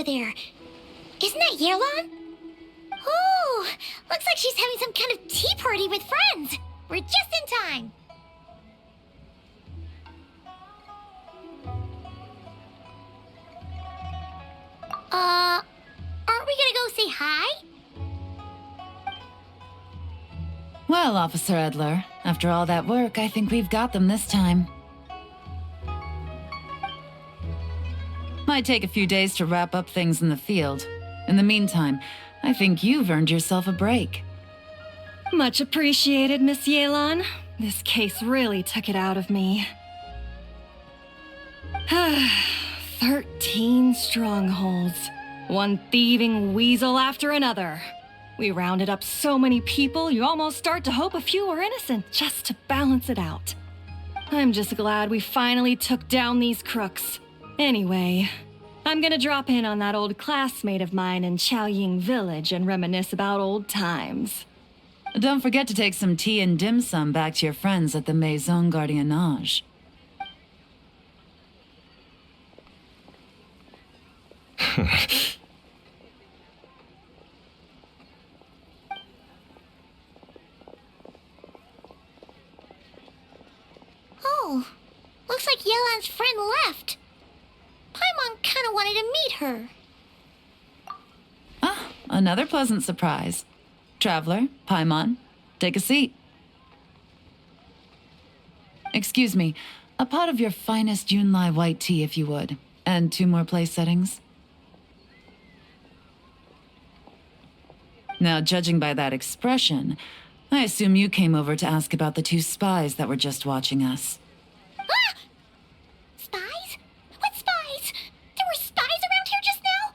over there. Isn't that Yelan? Oh, looks like she's having some kind of tea party with friends. We're just in time. Aren't we gonna go say hi? Well, Officer Edler, after all that work, I think we've got them this time. Might take a few days to wrap up things in the field. In the meantime, I think you've earned yourself a break. Much appreciated, Miss Yelan. This case really took it out of me. 13 strongholds. One thieving weasel after another. We rounded up so many people, you almost start to hope a few were innocent, just to balance it out. I'm just glad we finally took down these crooks. Anyway, I'm gonna drop in on that old classmate of mine in Chaoying Village and reminisce about old times. Don't forget to take some tea and dim sum back to your friends at the Maison Gardiennage. Oh, looks like Yelan's friend left. Paimon kinda wanted to meet her. Ah, another pleasant surprise. Traveler, Paimon, take a seat. Excuse me, a pot of your finest Yunlai white tea, if you would. And 2 more place settings. Now, judging by that expression, I assume you came over to ask about the 2 spies that were just watching us. Ah! Spies? What spies? There were spies around here just now?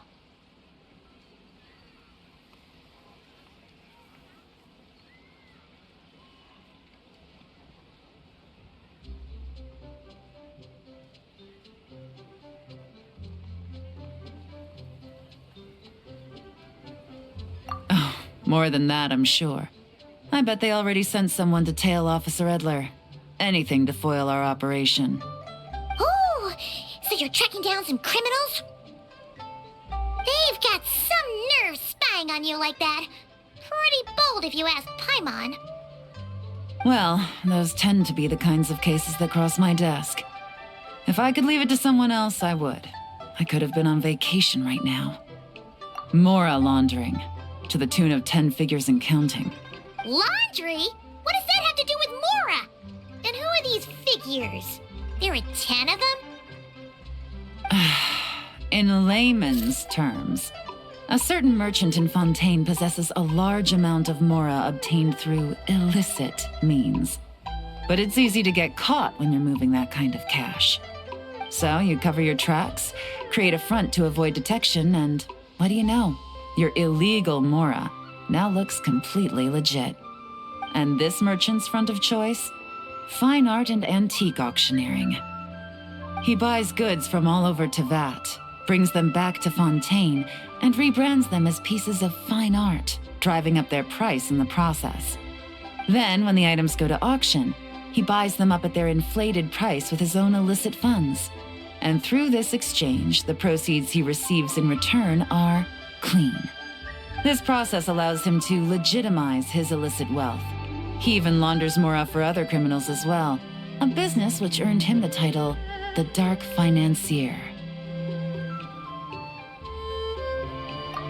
Oh, more than that, I'm sure. I bet they already sent someone to tail Officer Edler. Anything to foil our operation. Oh, so you're tracking down some criminals? They've got some nerve spying on you like that. Pretty bold if you ask Paimon. Well, those tend to be the kinds of cases that cross my desk. If I could leave it to someone else, I would. I could have been on vacation right now. Mora laundering, to the tune of 10 figures and counting. Laundry? What does that have to do with Mora? And who are these figures? There are 10 of them? In layman's terms, a certain merchant in Fontaine possesses a large amount of Mora obtained through illicit means. But it's easy to get caught when you're moving that kind of cash. So you cover your tracks, create a front to avoid detection, and what do you know? Your illegal Mora now looks completely legit. And this merchant's front of choice? Fine art and antique auctioneering. He buys goods from all over Tevat, brings them back to Fontaine, and rebrands them as pieces of fine art, driving up their price in the process. Then, when the items go to auction, he buys them up at their inflated price with his own illicit funds. And through this exchange, the proceeds he receives in return are clean. This process allows him to legitimize his illicit wealth. He even launders Mora for other criminals as well, a business which earned him the title, the Dark Financier.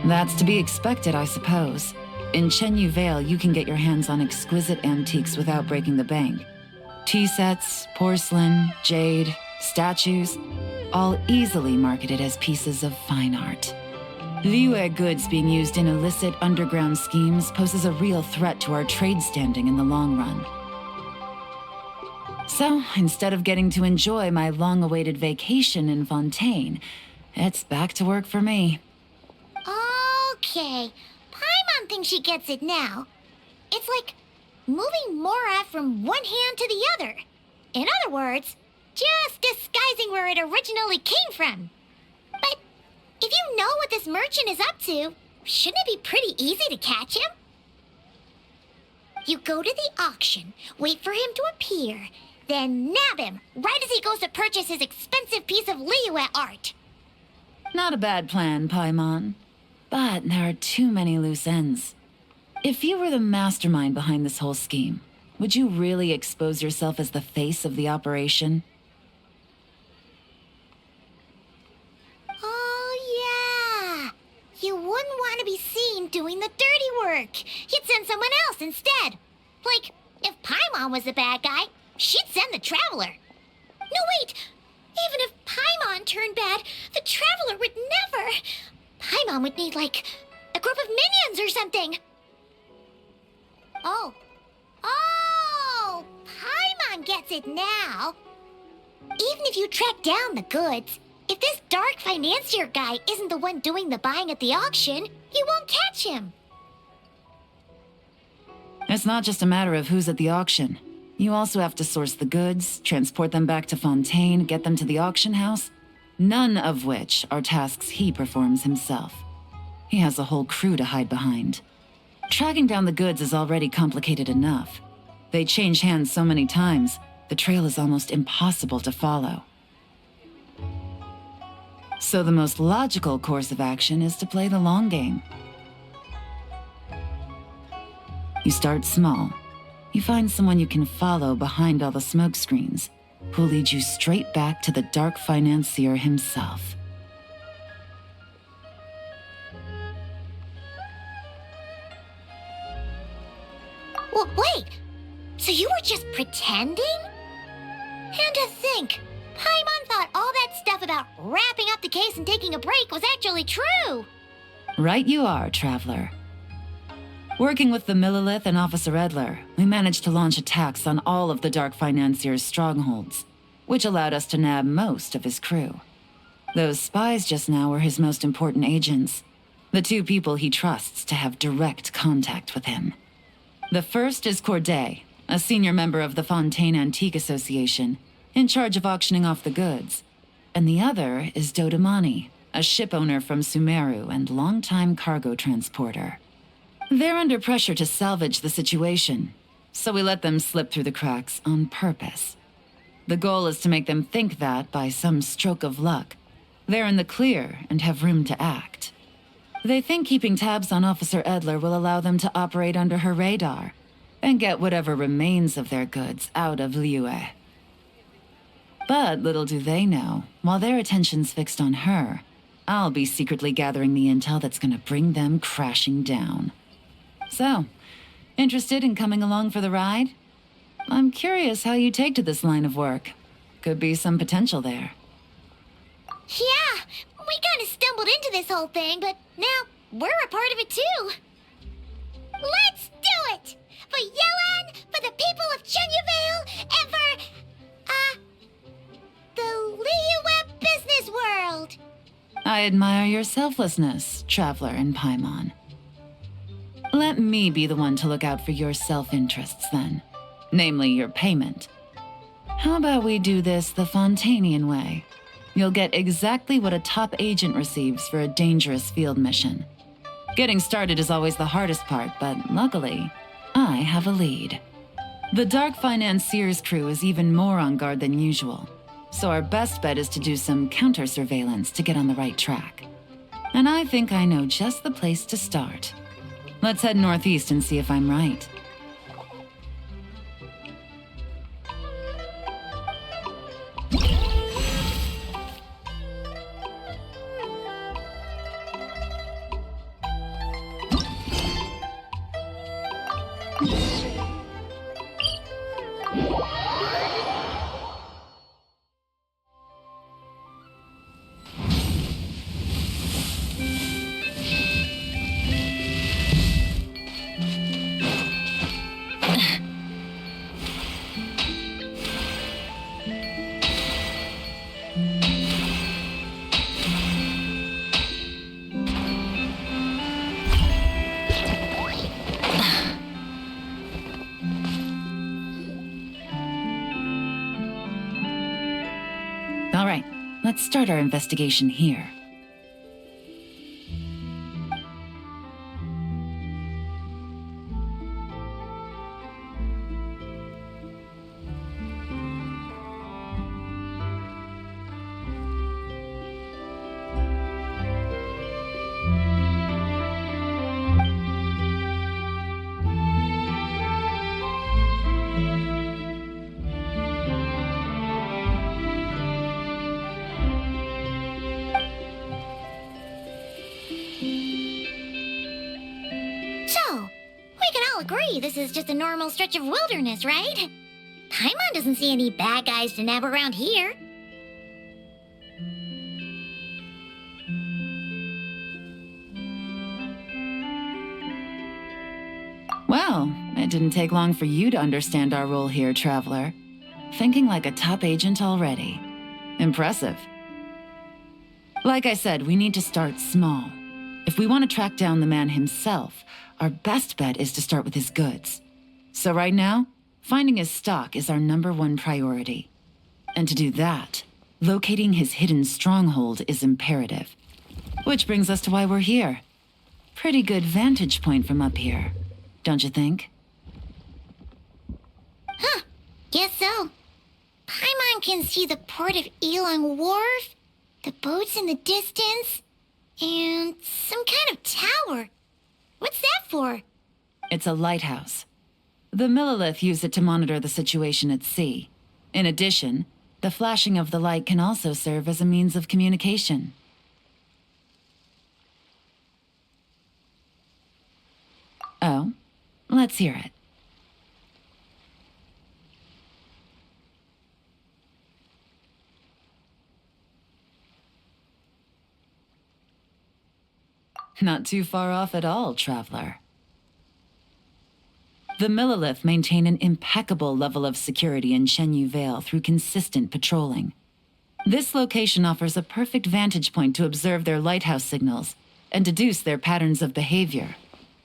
That's to be expected, I suppose. In Chenyu Vale, you can get your hands on exquisite antiques without breaking the bank. Tea sets, porcelain, jade, statues, all easily marketed as pieces of fine art. Liyue goods being used in illicit underground schemes poses a real threat to our trade standing in the long run. So, instead of getting to enjoy my long-awaited vacation in Fontaine, it's back to work for me. Okay, Paimon thinks she gets it now. It's like moving Mora from one hand to the other. In other words, just disguising where it originally came from. But if you know what this merchant is up to, shouldn't it be pretty easy to catch him? You go to the auction, wait for him to appear, then nab him right as he goes to purchase his expensive piece of Liyue art. Not a bad plan, Paimon. But there are too many loose ends. If you were the mastermind behind this whole scheme, would you really expose yourself as the face of the operation? Oh, yeah. You wouldn't want to be seen doing the dirty work. You'd send someone else instead. Like, if Paimon was the bad guy, she'd send the Traveler. No, wait. Even if Paimon turned bad, the Traveler would never. Paimon would need, like, a group of minions or something. Oh, Paimon gets it now. Even if you track down the goods, if this dark financier guy isn't the one doing the buying at the auction, you won't catch him. It's not just a matter of who's at the auction. You also have to source the goods, transport them back to Fontaine, get them to the auction house, none of which are tasks he performs himself. He has a whole crew to hide behind. Tracking down the goods is already complicated enough. They change hands so many times, the trail is almost impossible to follow. So the most logical course of action is to play the long game. You start small. You find someone you can follow behind all the smoke screens, who'll lead you straight back to the dark financier himself. Well, wait. So you were just pretending? And to think, Paimon thought all that stuff about wrapping up the case and taking a break was actually true. Right you are, Traveler. Working with the Millilith and Officer Edler, we managed to launch attacks on all of the Dark Financier's strongholds, which allowed us to nab most of his crew. Those spies just now were his most important agents, the two people he trusts to have direct contact with him. The first is Corday, a senior member of the Fontaine Antique Association, in charge of auctioning off the goods. And the other is Dodamani, a ship owner from Sumeru and longtime cargo transporter. They're under pressure to salvage the situation, so we let them slip through the cracks on purpose. The goal is to make them think that, by some stroke of luck, they're in the clear and have room to act. They think keeping tabs on Officer Edler will allow them to operate under her radar and get whatever remains of their goods out of Liyue. But little do they know, while their attention's fixed on her, I'll be secretly gathering the intel that's gonna bring them crashing down. So, interested in coming along for the ride? I'm curious how you take to this line of work. Could be some potential there. Yeah, we kind of stumbled into this whole thing, but now we're a part of it too. Let's do it! For Yelan, for the people of Chenyavale, and for, the Liyue business world! I admire your selflessness, Traveler and Paimon. Let me be the one to look out for your self-interests then. Namely, your payment. How about we do this the Fontainian way? You'll get exactly what a top agent receives for a dangerous field mission. Getting started is always the hardest part, but luckily, I have a lead. The Dark Financier's crew is even more on guard than usual, so our best bet is to do some counter-surveillance to get on the right track. And I think I know just the place to start. Let's head northeast and see if I'm right. All right, let's start our investigation here. all agree this is just a normal stretch of wilderness, right? Paimon doesn't see any bad guys to nab around here. Well, it didn't take long for you to understand our role here, Traveler. Thinking like a top agent already. Impressive. Like I said, we need to start small. If we want to track down the man himself, our best bet is to start with his goods. So right now, finding his stock is our #1 priority. And to do that, locating his hidden stronghold is imperative. Which brings us to why we're here. Pretty good vantage point from up here, don't you think? Huh, guess so. Paimon can see the port of Yelan Wharf, the boats in the distance, and some kind of tower. What's that for? It's a lighthouse. The Millilith use it to monitor the situation at sea. In addition, the flashing of the light can also serve as a means of communication. Oh, let's hear it. Not too far off at all, Traveler. The Millilith maintain an impeccable level of security in Shenyu Vale through consistent patrolling. This location offers a perfect vantage point to observe their lighthouse signals and deduce their patterns of behavior,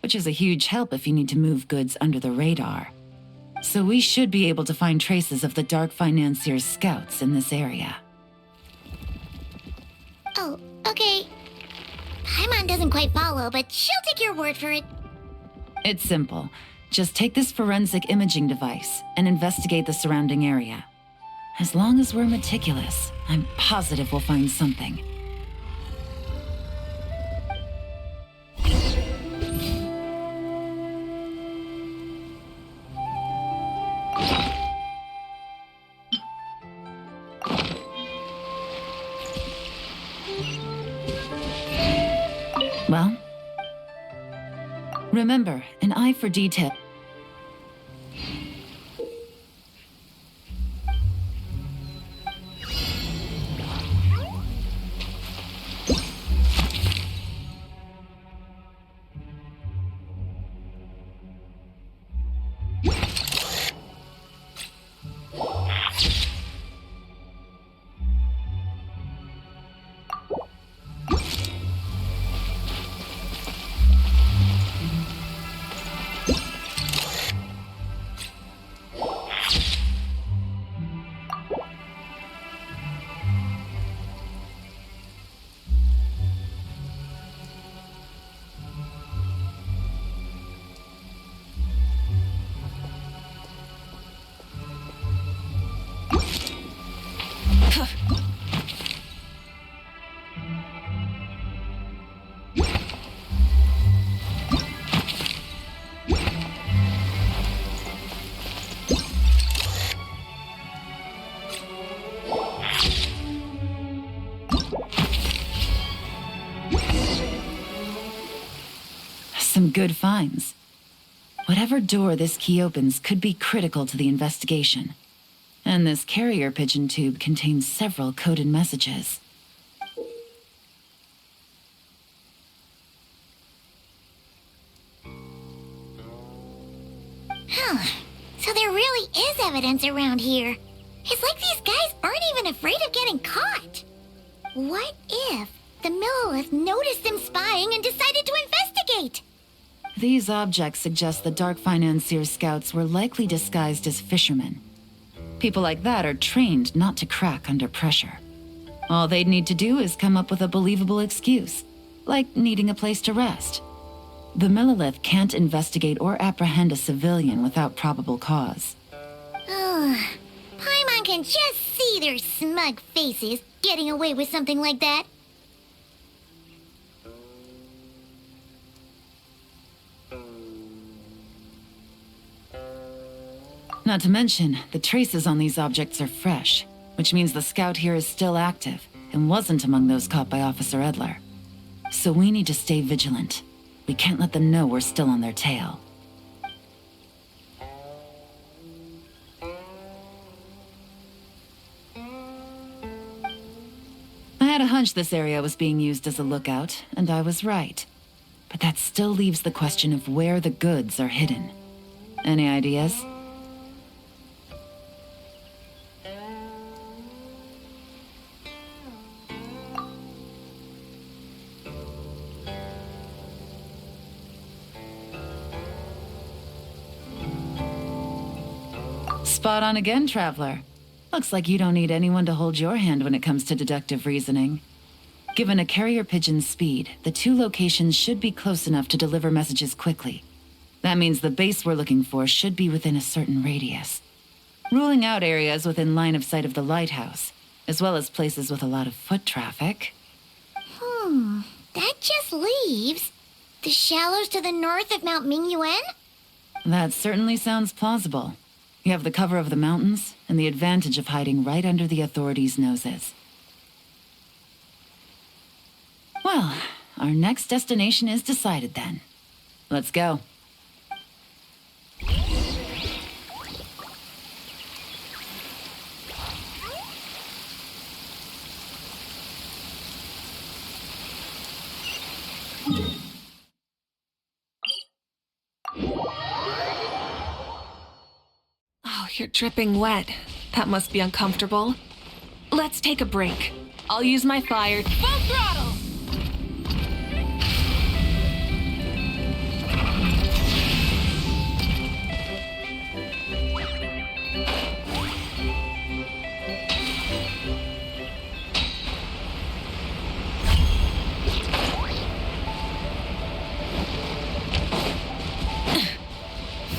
which is a huge help if you need to move goods under the radar. So we should be able to find traces of the Dark Financier's scouts in this area. Oh, okay. Paimon doesn't quite follow, but she'll take your word for it. It's simple. Just take this forensic imaging device and investigate the surrounding area. As long as we're meticulous, I'm positive we'll find something. Well, remember, an eye for detail. Some good finds. Whatever door this key opens could be critical to the investigation. And this carrier pigeon tube contains several coded messages. Huh. So there really is evidence around here. It's like these guys aren't even afraid of getting caught. What if the Millilith noticed them spying and decided to investigate? These objects suggest the Dark Financier scouts were likely disguised as fishermen. People like that are trained not to crack under pressure. All they'd need to do is come up with a believable excuse, like needing a place to rest. The Millilith can't investigate or apprehend a civilian without probable cause. Ugh. Paimon can just see their smug faces getting away with something like that. Not to mention, the traces on these objects are fresh, which means the scout here is still active and wasn't among those caught by Officer Edler. So we need to stay vigilant. We can't let them know we're still on their tail. had a hunch this area was being used as a lookout, and I was right. But that still leaves the question of where the goods are hidden. Any ideas? Spot on again, Traveler. Looks like you don't need anyone to hold your hand when it comes to deductive reasoning. Given a carrier pigeon's speed, the two locations should be close enough to deliver messages quickly. That means the base we're looking for should be within a certain radius. Ruling out areas within line of sight of the lighthouse, as well as places with a lot of foot traffic. That just leaves the shallows to the north of Mount Mingyuan? That certainly sounds plausible. You have the cover of the mountains, and the advantage of hiding right under the authorities' noses. Well, our next destination is decided then. Let's go. Oh, you're dripping wet. That must be uncomfortable. Let's take a break. I'll use my fire. Full throttle!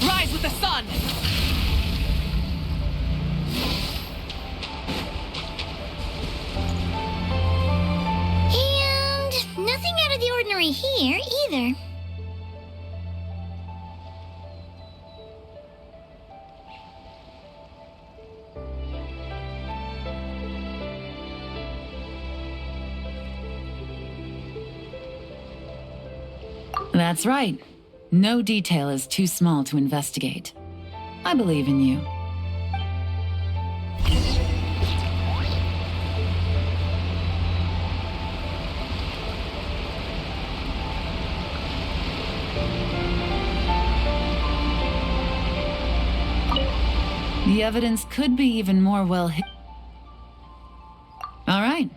Rise with the sun! And nothing out of the ordinary here, either. That's right. No detail is too small to investigate. I believe in you. The evidence could be even more well hidden. All right.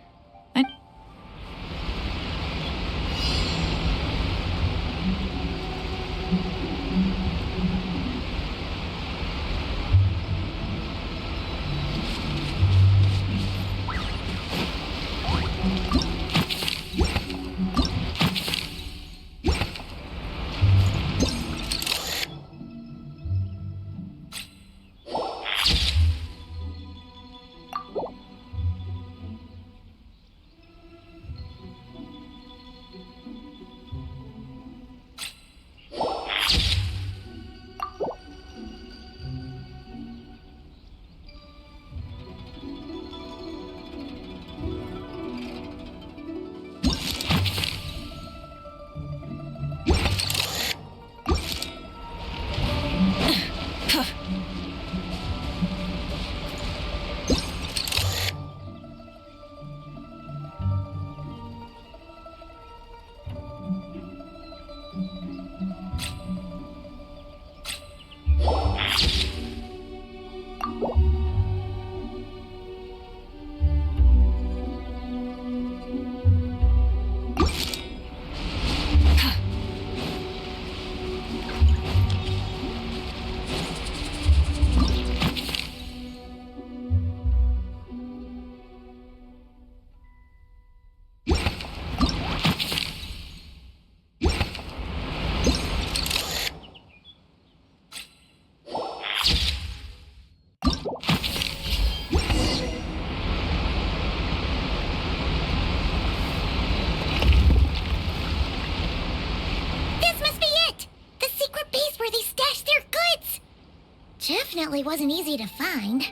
Definitely wasn't easy to find.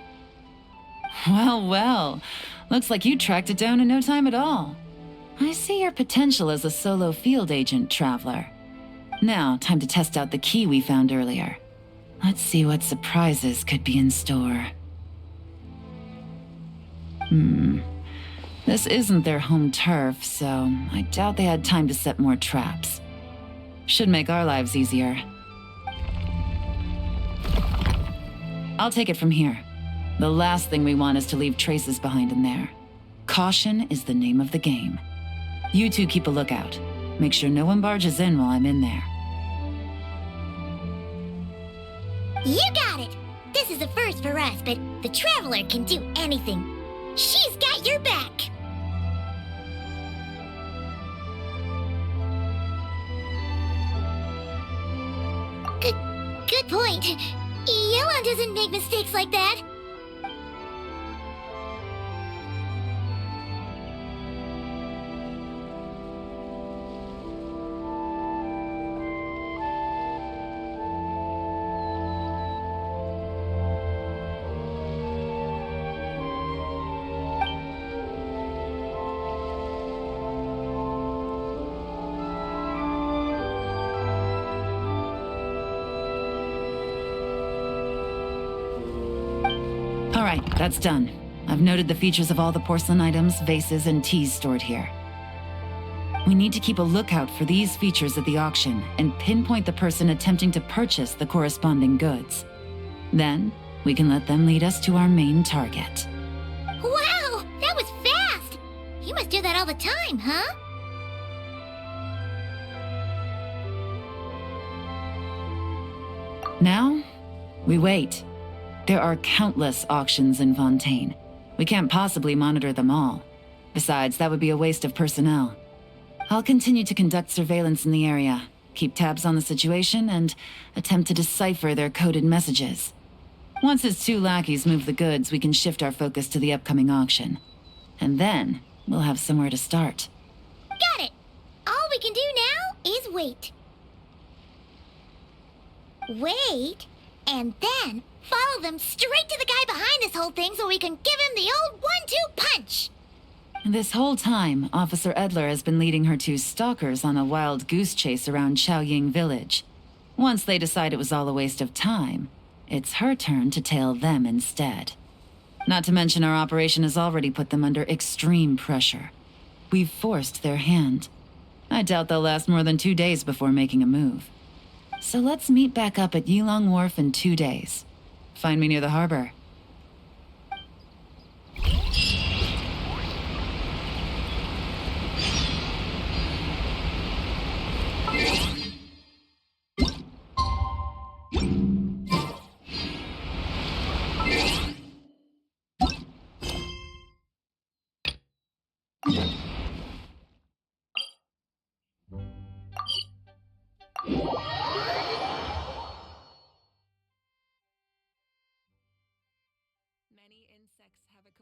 Well, well. Looks like you tracked it down in no time at all. I see your potential as a solo field agent, Traveler. Now, time to test out the key we found earlier. Let's see what surprises could be in store. This isn't their home turf, so I doubt they had time to set more traps. Should make our lives easier. I'll take it from here. The last thing we want is to leave traces behind in there. Caution is the name of the game. You two keep a lookout. Make sure no one barges in while I'm in there. You got it! This is a first for us, but the Traveler can do anything. She's got your back! Good point. Yelan doesn't make mistakes like that. Alright, that's done. I've noted the features of all the porcelain items, vases, and teas stored here. We need to keep a lookout for these features at the auction and pinpoint the person attempting to purchase the corresponding goods. Then, we can let them lead us to our main target. Wow, that was fast! You must do that all the time, huh? Now, we wait. There are countless auctions in Fontaine. We can't possibly monitor them all. Besides, that would be a waste of personnel. I'll continue to conduct surveillance in the area, keep tabs on the situation, and attempt to decipher their coded messages. Once his two lackeys move the goods, we can shift our focus to the upcoming auction. And then, we'll have somewhere to start. Got it! All we can do now is wait. Wait, and then follow them straight to the guy behind this whole thing so we can give him the old 1-2 punch! This whole time, Officer Edler has been leading her two stalkers on a wild goose chase around Chaoying Village. Once they decide it was all a waste of time, it's her turn to tail them instead. Not to mention our operation has already put them under extreme pressure. We've forced their hand. I doubt they'll last more than 2 days before making a move. So let's meet back up at Yelan Wharf in 2 days. Find me near the harbor. Many insects have a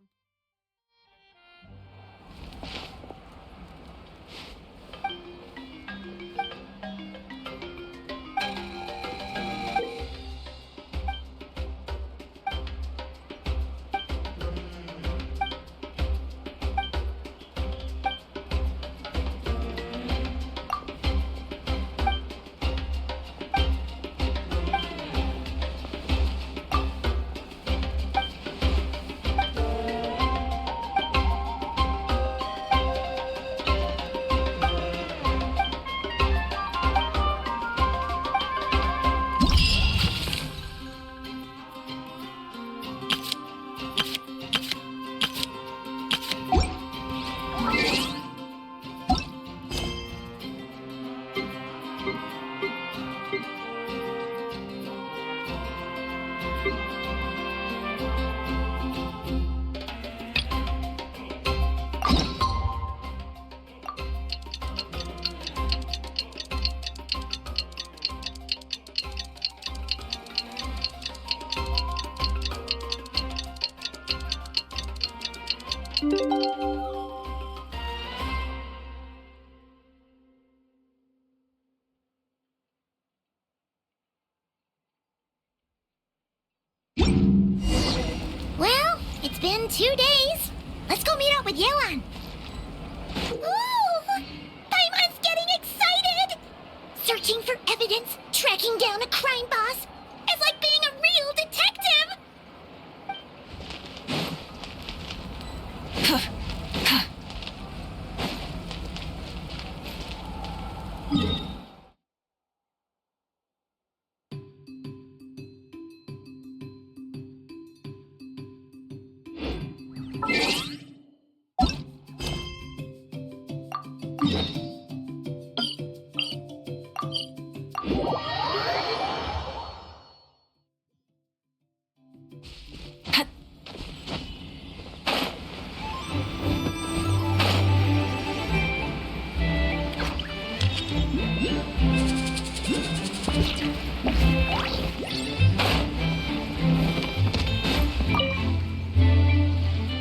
Well, it's been 2 days. Let's go meet up with Yelan. Ooh! Paimon's getting excited! Searching for evidence, tracking down a crime boss. It's like being a real detective!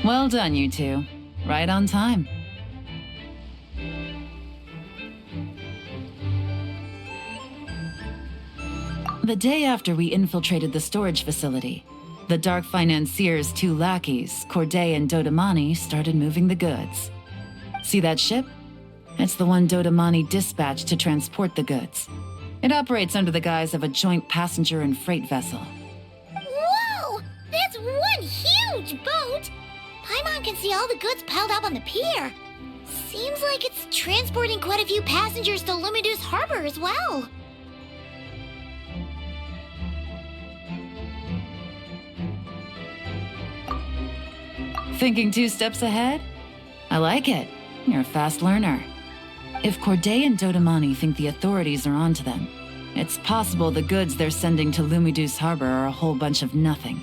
Well done, you two. Right on time. The day after we infiltrated the storage facility, the Dark Financier's two lackeys, Corday and Dodamani, started moving the goods. See that ship? It's the one Dodamani dispatched to transport the goods. It operates under the guise of a joint passenger and freight vessel. Whoa! That's one huge boat! Paimon can see all the goods piled up on the pier. Seems like it's transporting quite a few passengers to Lumidu's harbor as well. Thinking 2 steps ahead? I like it. You're a fast learner. If Corday and Dodamani think the authorities are onto them, it's possible the goods they're sending to Lumidu's harbor are a whole bunch of nothing.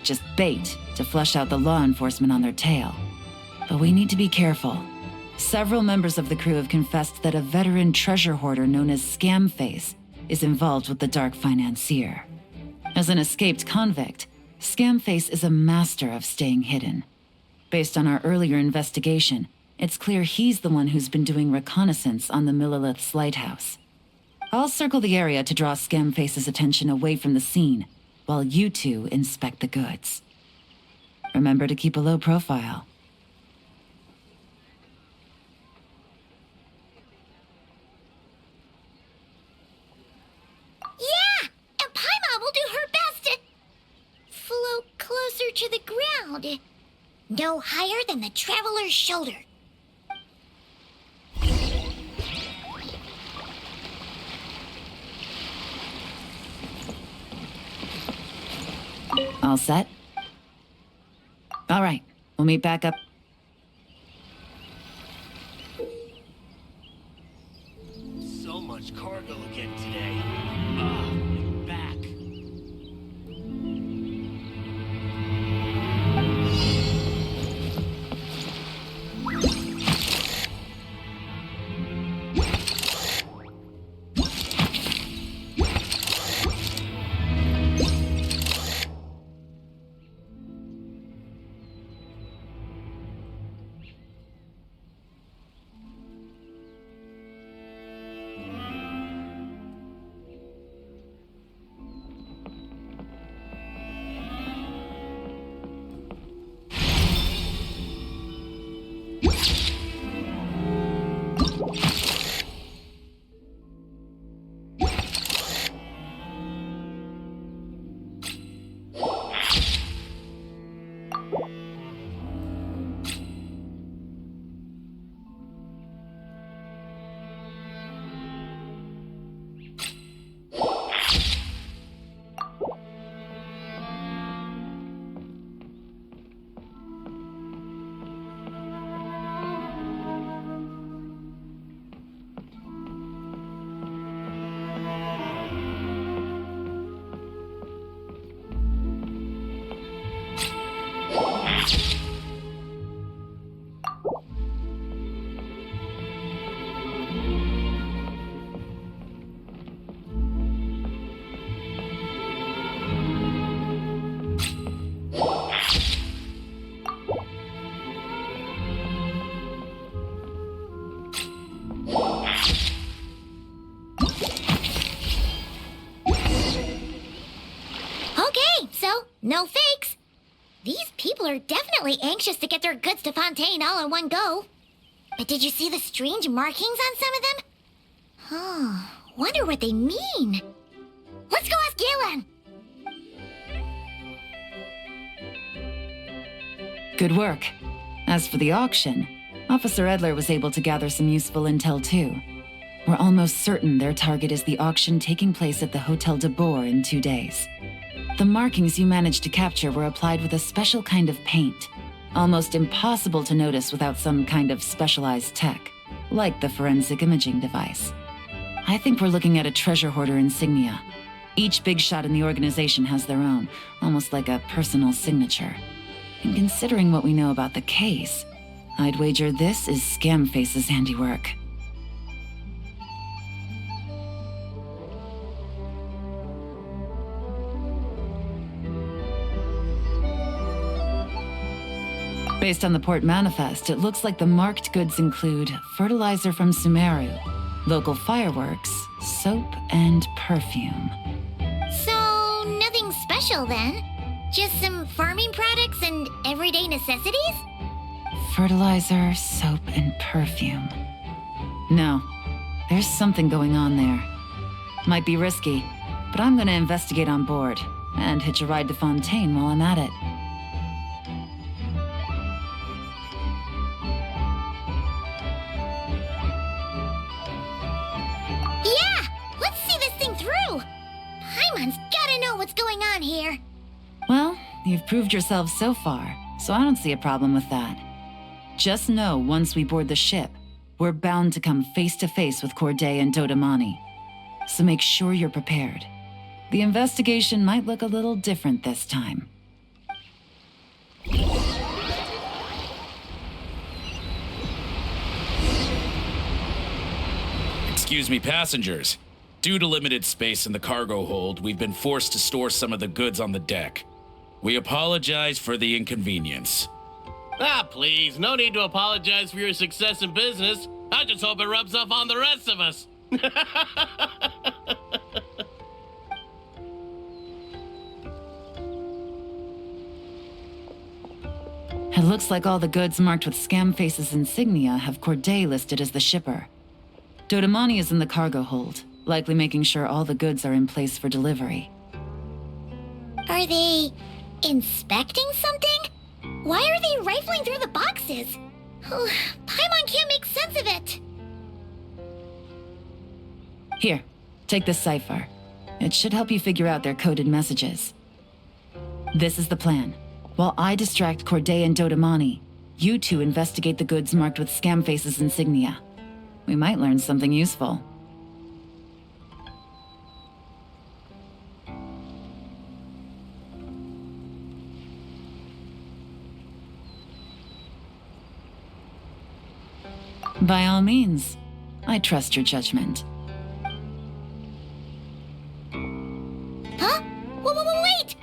Just bait to flush out the law enforcement on their tail. But we need to be careful. Several members of the crew have confessed that a veteran treasure hoarder known as Scamface is involved with the Dark Financier. As an escaped convict, Scamface is a master of staying hidden. Based on our earlier investigation, it's clear he's the one who's been doing reconnaissance on the Millilith's lighthouse. I'll circle the area to draw Scamface's attention away from the scene, while you two inspect the goods. Remember to keep a low profile. Yeah! And Paimon will do her best to float closer to the ground. No higher than the traveler's shoulder. All set? All right, we'll meet back up. So much cargo again today. My back. No fakes. These people are definitely anxious to get their goods to Fontaine all in one go. But did you see the strange markings on some of them? Huh, wonder what they mean. Let's go ask Yelan. Good work. As for the auction, Officer Edler was able to gather some useful intel too. We're almost certain their target is the auction taking place at the Hotel de Boer in 2 days. The markings you managed to capture were applied with a special kind of paint. almost impossible to notice without some kind of specialized tech, like the forensic imaging device. I think we're looking at a treasure hoarder insignia. Each big shot in the organization has their own, almost like a personal signature. And considering what we know about the case, I'd wager this is Scamface's handiwork. Based on the port manifest, it looks like the marked goods include fertilizer from Sumeru, local fireworks, soap, and perfume. So, nothing special then? Just some farming products and everyday necessities? Fertilizer, soap, and perfume. No, there's something going on there. Might be risky, but I'm gonna investigate on board and hitch a ride to Fontaine while I'm at it. Yeah! Let's see this thing through! Paimon's gotta know what's going on here. Well, you've proved yourself so far, so I don't see a problem with that. Just know once we board the ship, we're bound to come face to face with Corday and Dodamani. So make sure you're prepared. The investigation might look a little different this time. Excuse me, passengers. Due to limited space in the cargo hold, we've been forced to store some of the goods on the deck. We apologize for the inconvenience. Ah, please, no need to apologize for your success in business. I just hope it rubs off on the rest of us. It looks like all the goods marked with Scamface's insignia have Corday listed as the shipper. Dodamani is in the cargo hold, likely making sure all the goods are in place for delivery. Are they inspecting something? Why are they rifling through the boxes? Oh, Paimon can't make sense of it. Here, take this cipher. It should help you figure out their coded messages. This is the plan. While I distract Corday and Dodamani, you two investigate the goods marked with Scamface's insignia. We might learn something useful. By all means, I trust your judgment. Huh? Wait!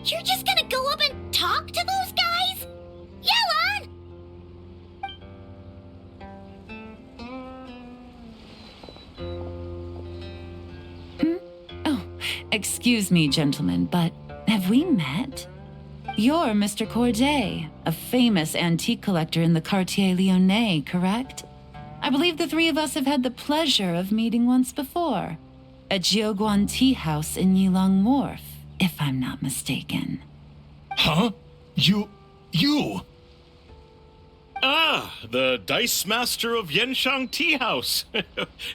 You're just gonna go up and talk to those guys? Yelan! Oh, excuse me, gentlemen, but have we met? You're Mr. Corday, a famous antique collector in the Quartier Lyonnais, correct? I believe the three of us have had the pleasure of meeting once before. At Jiuguan Tea House in Yilong Wharf, if I'm not mistaken. Huh? You... Ah, the Dice Master of Yenshang Tea House.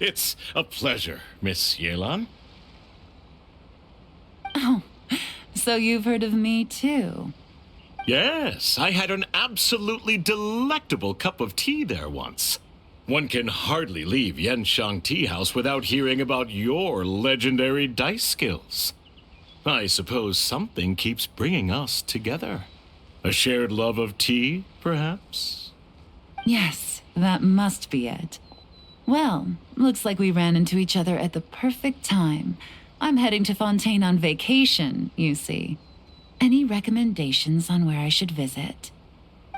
It's a pleasure, Miss Yelan. Oh, so you've heard of me too? Yes, I had an absolutely delectable cup of tea there once. One can hardly leave Yenshang Tea House without hearing about your legendary dice skills. I suppose something keeps bringing us together. A shared love of tea, perhaps? Yes, that must be it. Well, looks like we ran into each other at the perfect time. I'm heading to Fontaine on vacation, you see. Any recommendations on where I should visit?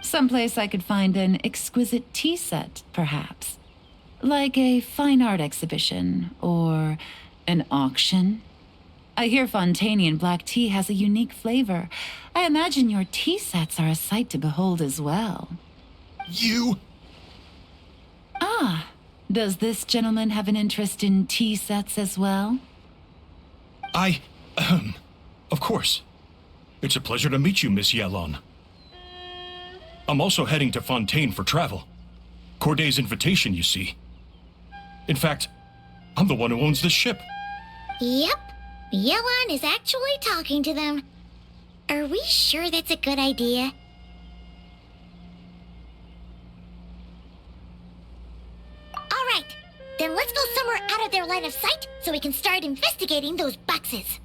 Someplace I could find an exquisite tea set, perhaps. Like a fine art exhibition, or an auction. I hear Fontainian black tea has a unique flavor. I imagine your tea sets are a sight to behold as well. You... Ah, does this gentleman have an interest in tea sets as well? Of course. It's a pleasure to meet you, Miss Yelan. I'm also heading to Fontaine for travel. Corday's invitation, you see. In fact, I'm the one who owns this ship. Yep. Yelan is actually talking to them. Are we sure that's a good idea? so we can start investigating those boxes.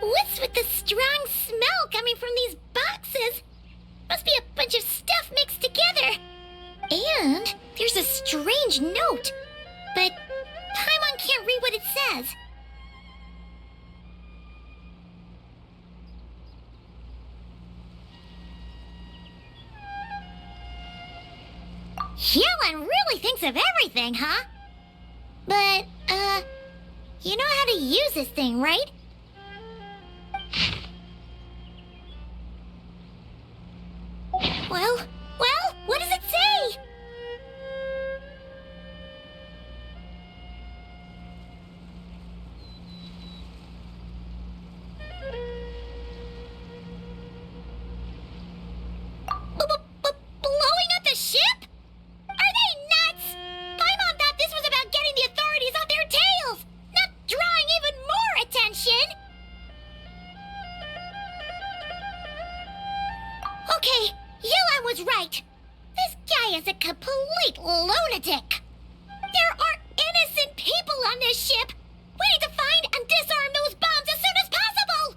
What's with the strong smell coming from these boxes? Must be a bunch of stuff mixed together. And there's a strange note, but Paimon can't read what it says. Yelan really thinks of everything, huh? But, you know how to use this thing, right? Well, what does it say? Blowing up the ship? Are they nuts? Paimon thought this was about getting the authorities off their tails, not drawing even more attention. Okay, Yelan was right. This guy is a complete lunatic. There are innocent people on this ship. We need to find and disarm those bombs as soon as possible.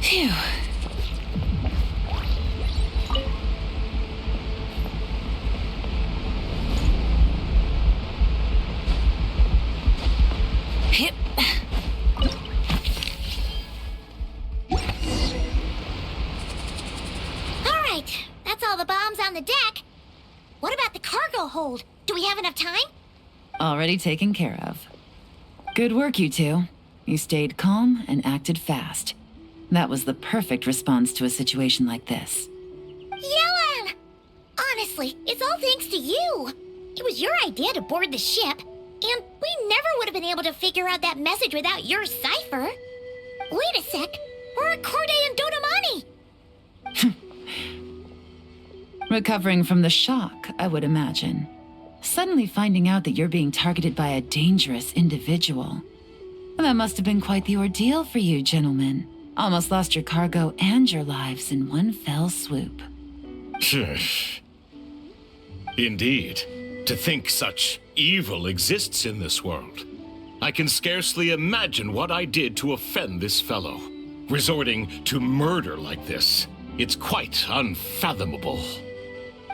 Phew. Hip. All right, that's all the bombs on the deck. What about the cargo hold? Do we have enough time? Already taken care of. Good work, you two. You stayed calm and acted fast. That was the perfect response to a situation like this. Yelan! Honestly, it's all thanks to you. It was your idea to board the ship, and we never would have been able to figure out that message without your cipher. Wait a sec. We're at Corday and Dodamani. Recovering from the shock, I would imagine. Suddenly finding out that you're being targeted by a dangerous individual. That must have been quite the ordeal for you, gentlemen. Almost lost your cargo and your lives in one fell swoop. Indeed. To think such evil exists in this world. I can scarcely imagine what I did to offend this fellow. Resorting to murder like this. It's quite unfathomable.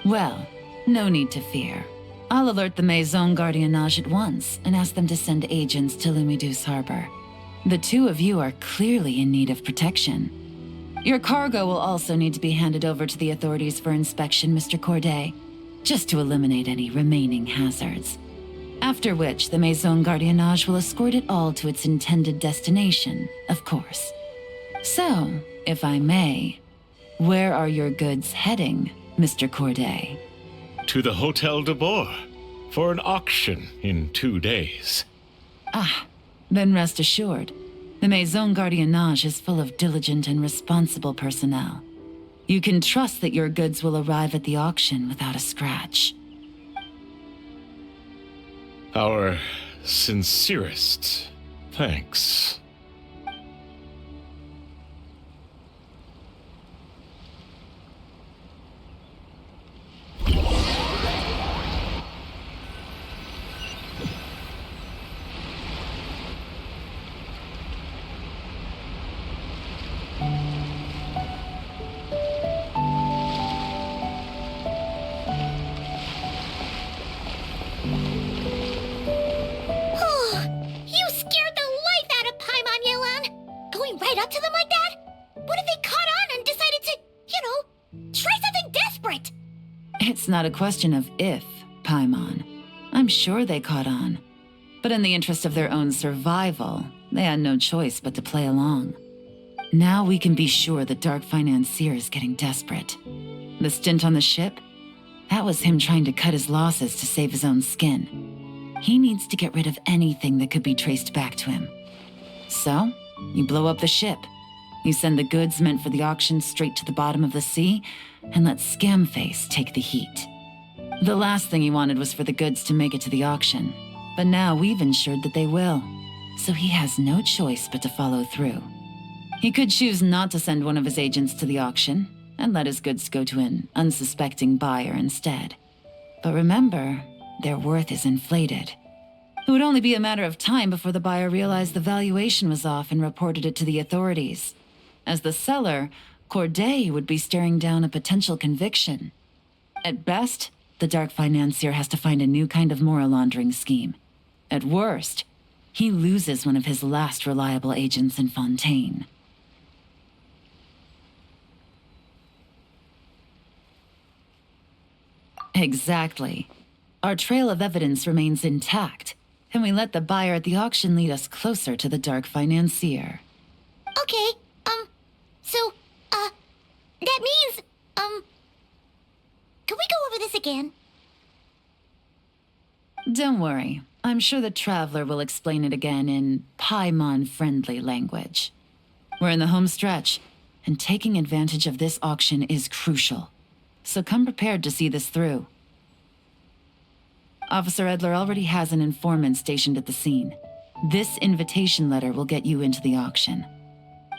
Well, no need to fear. I'll alert the Maison Gardiennage at once and ask them to send agents to Lumidus Harbor. The two of you are clearly in need of protection. Your cargo will also need to be handed over to the authorities for inspection, Mr. Corday, just to eliminate any remaining hazards. After which, the Maison Gardiennage will escort it all to its intended destination, of course. So, if I may, where are your goods heading, Mr. Corday? To the Hotel de Boer for an auction in 2 days. Ah, then rest assured, the Maison Gardiennage is full of diligent and responsible personnel. You can trust that your goods will arrive at the auction without a scratch. Our sincerest thanks. You scared the life out of Paimon, Yelan! Going right up to them like that? What if they caught on and decided to, try something desperate? It's not a question of if, Paimon. I'm sure they caught on. But in the interest of their own survival, they had no choice but to play along. Now we can be sure the Dark Financier is getting desperate. The stint on the ship? That was him trying to cut his losses to save his own skin. He needs to get rid of anything that could be traced back to him. So, you blow up the ship. You send the goods meant for the auction straight to the bottom of the sea, and let Scamface take the heat. The last thing he wanted was for the goods to make it to the auction, but now we've ensured that they will, so he has no choice but to follow through. He could choose not to send one of his agents to the auction, and let his goods go to an unsuspecting buyer instead. But remember, their worth is inflated. It would only be a matter of time before the buyer realized the valuation was off and reported it to the authorities. As the seller, Corday would be staring down a potential conviction. At best, the Dark Financier has to find a new kind of moral laundering scheme. At worst, he loses one of his last reliable agents in Fontaine. Exactly. Our trail of evidence remains intact, and we let the buyer at the auction lead us closer to the Dark Financier. Okay, that means, can we go over this again? Don't worry. I'm sure the Traveler will explain it again in Paimon-friendly language. We're in the home stretch, and taking advantage of this auction is crucial. So come prepared to see this through. Officer Edler already has an informant stationed at the scene. This invitation letter will get you into the auction.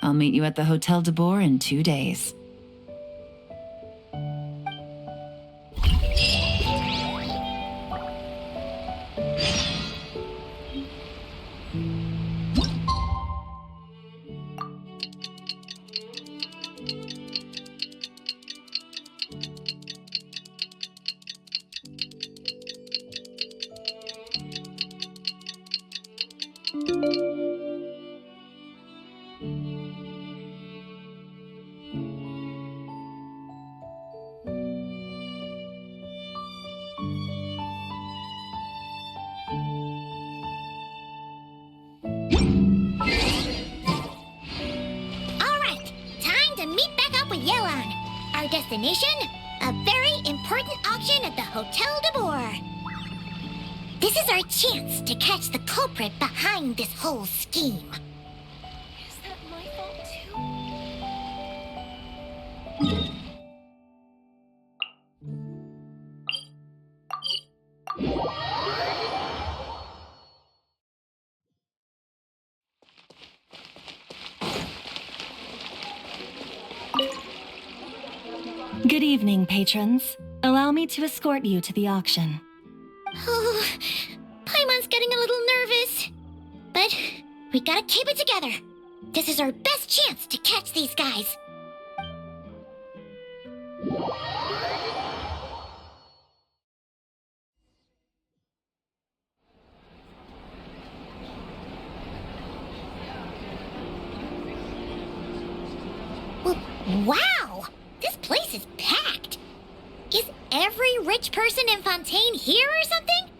I'll meet you at the Hotel de Boer in 2 days. Destination, a very important auction at the Hotel de Boer. This is our chance to catch the culprit behind this whole scheme. Is that my fault too? Good evening, patrons. Allow me to escort you to the auction. Oh, Paimon's getting a little nervous. But we gotta keep it together. This is our best chance to catch these guys. Wow! This place is packed. Is every rich person in Fontaine here or something?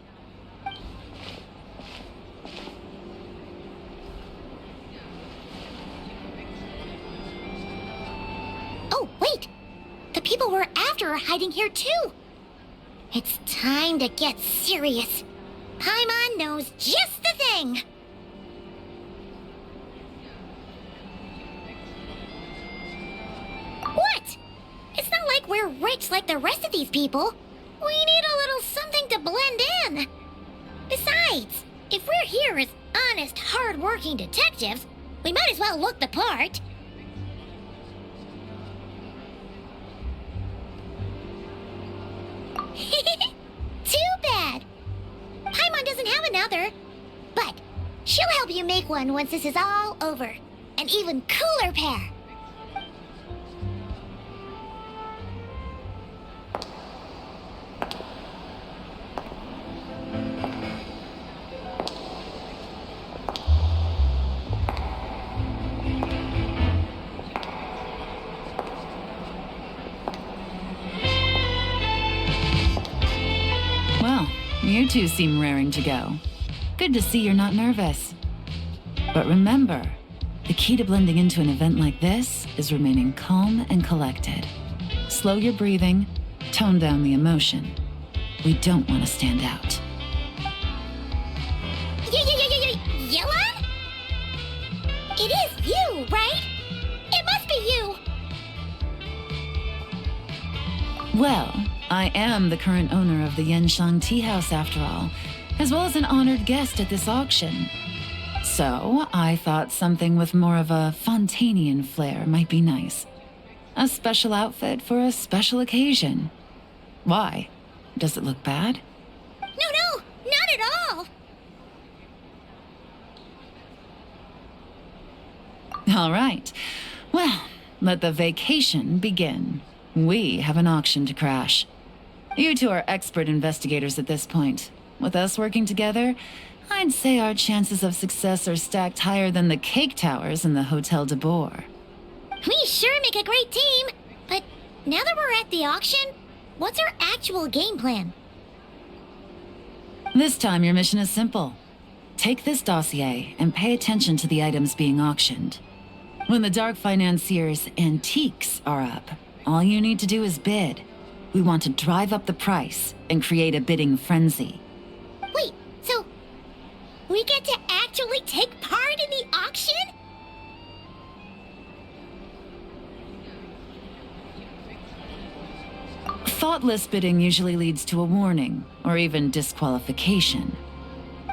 Oh, wait! The people we're after are hiding here too! It's time to get serious. Paimon knows just the thing! What? It's not like we're rich like the rest of these people. We need a little something to blend in. Besides, if we're here as honest, hard-working detectives, we might as well look the part. Too bad. Paimon doesn't have another. But she'll help you make one once this is all over. An even cooler pair. Well, you two seem raring to go. Good to see you're not nervous. But remember, the key to blending into an event like this is remaining calm and collected. Slow your breathing, tone down the emotion. We don't want to stand out. Yelan? It is you, right? It must be you. Well, I am the current owner of the Genshin Tea House after all, as well as an honored guest at this auction. So, I thought something with more of a Fontanian flair might be nice. A special outfit for a special occasion. Why? Does it look bad? No, not at all. All right. Well, let the vacation begin. We have an auction to crash. You two are expert investigators at this point. With us working together, I'd say our chances of success are stacked higher than the cake towers in the Hotel de Boer. We sure make a great team. But now that we're at the auction, what's our actual game plan? This time your mission is simple. Take this dossier and pay attention to the items being auctioned. When the Dark Financier's antiques are up, all you need to do is bid. We want to drive up the price and create a bidding frenzy. Wait, so we get to actually take part in the auction? Thoughtless bidding usually leads to a warning, or even disqualification.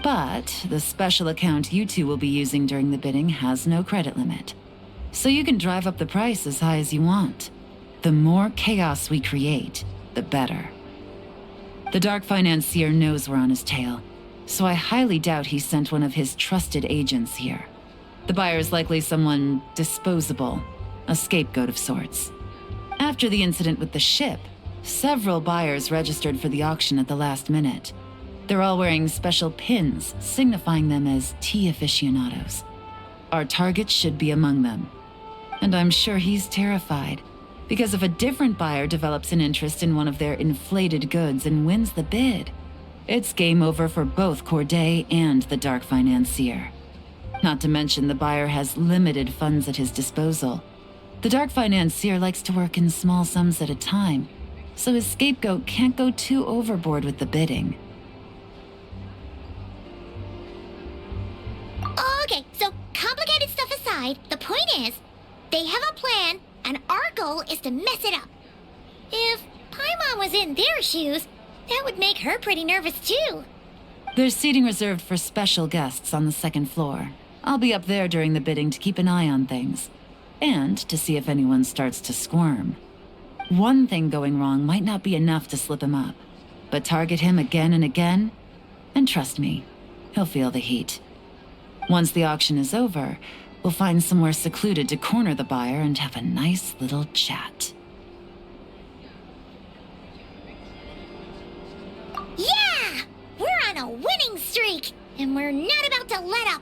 But the special account you two will be using during the bidding has no credit limit. So you can drive up the price as high as you want. The more chaos we create, the better. The Dark Financier knows we're on his tail, so I highly doubt he sent one of his trusted agents here. The buyer's likely someone disposable, a scapegoat of sorts. After the incident with the ship, several buyers registered for the auction at the last minute. They're all wearing special pins, signifying them as tea aficionados. Our target should be among them. And I'm sure he's terrified, because if a different buyer develops an interest in one of their inflated goods and wins the bid, it's game over for both Corday and the Dark Financier. Not to mention the buyer has limited funds at his disposal. The Dark Financier likes to work in small sums at a time, so his scapegoat can't go too overboard with the bidding. Okay, so complicated stuff aside, the point is, they have a plan, and our goal is to mess it up. If Paimon was in their shoes, that would make her pretty nervous too. There's seating reserved for special guests on the second floor. I'll be up there during the bidding to keep an eye on things, and to see if anyone starts to squirm. One thing going wrong might not be enough to slip him up, but target him again and again, and trust me, he'll feel the heat. Once the auction is over, we'll find somewhere secluded to corner the buyer and have a nice little chat. Yeah! We're on a winning streak, and we're not about to let up.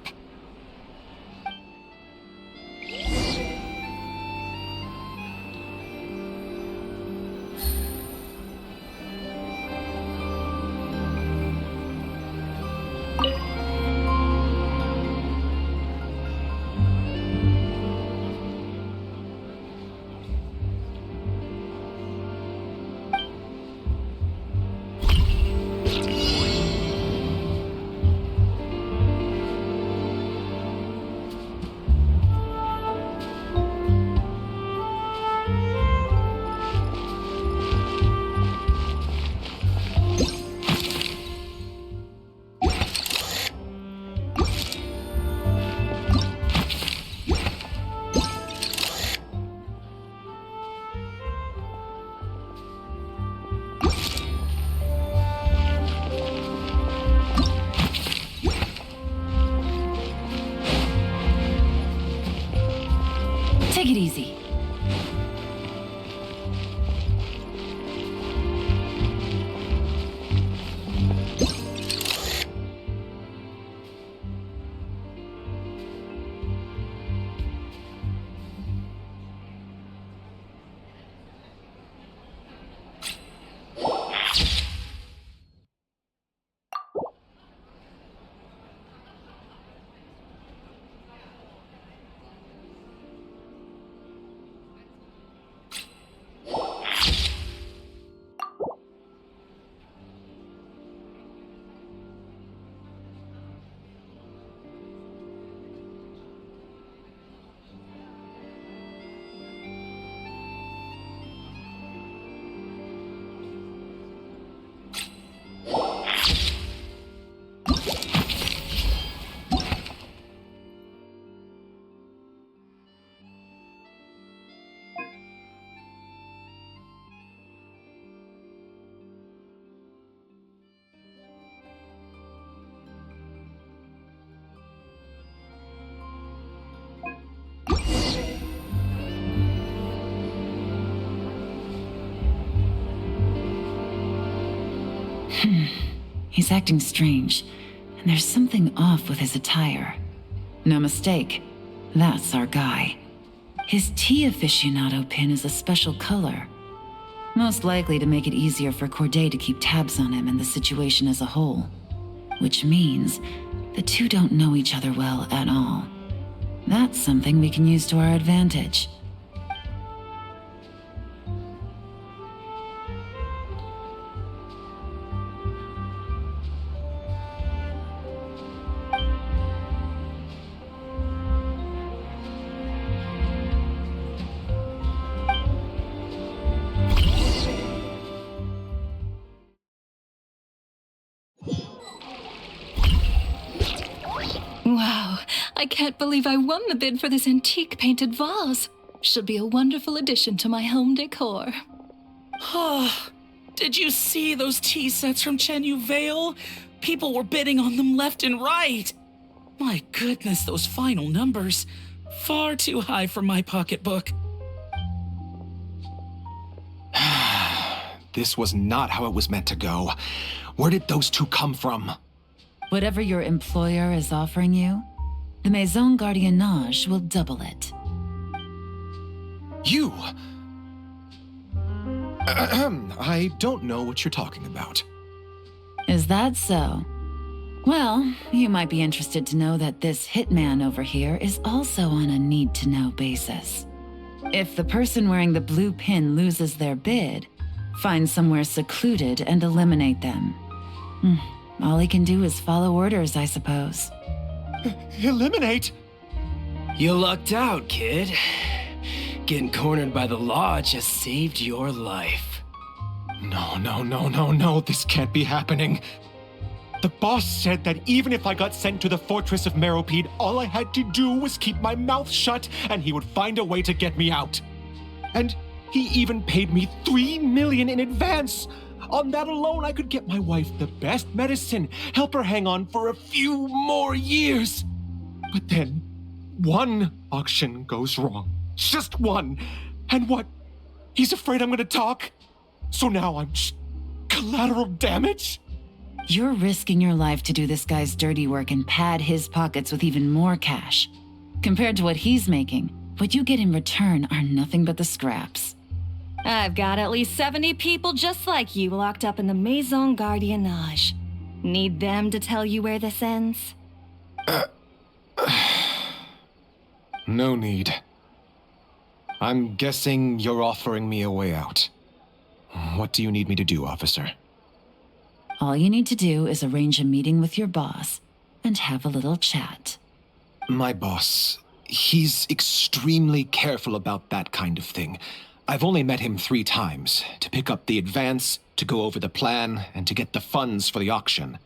Take it easy. He's acting strange, and there's something off with his attire. No mistake, that's our guy. His tea aficionado pin is a special color. Most likely to make it easier for Corday to keep tabs on him and the situation as a whole. Which means the two don't know each other well at all. That's something we can use to our advantage. Wow, I can't believe I won the bid for this antique painted vase. Should be a wonderful addition to my home decor. Oh, did you see those tea sets from Chenyu Vale? People were bidding on them left and right. My goodness, those final numbers. Far too high for my pocketbook. This was not how it was meant to go. Where did those two come from? Whatever your employer is offering you, the Maison Gardiennage will double it. You? I don't know what you're talking about. Is that so? Well, you might be interested to know that this hitman over here is also on a need-to-know basis. If the person wearing the blue pin loses their bid, find somewhere secluded and eliminate them. All he can do is follow orders, I suppose. Eliminate? You lucked out, kid. Getting cornered by the law just saved your life. No, this can't be happening. The boss said that even if I got sent to the fortress of Meropide, all I had to do was keep my mouth shut and he would find a way to get me out. And he even paid me 3 million in advance. On that alone, I could get my wife the best medicine, help her hang on for a few more years. But then, one auction goes wrong. Just one. And what? He's afraid I'm gonna talk? So now I'm just collateral damage? You're risking your life to do this guy's dirty work and pad his pockets with even more cash. Compared to what he's making, what you get in return are nothing but the scraps. I've got at least 70 people just like you locked up in the Maison Gardiennage. Need them to tell you where this ends? No need. I'm guessing you're offering me a way out. What do you need me to do, officer? All you need to do is arrange a meeting with your boss and have a little chat. My boss, he's extremely careful about that kind of thing. I've only met him 3 times, to pick up the advance, to go over the plan, and to get the funds for the auction.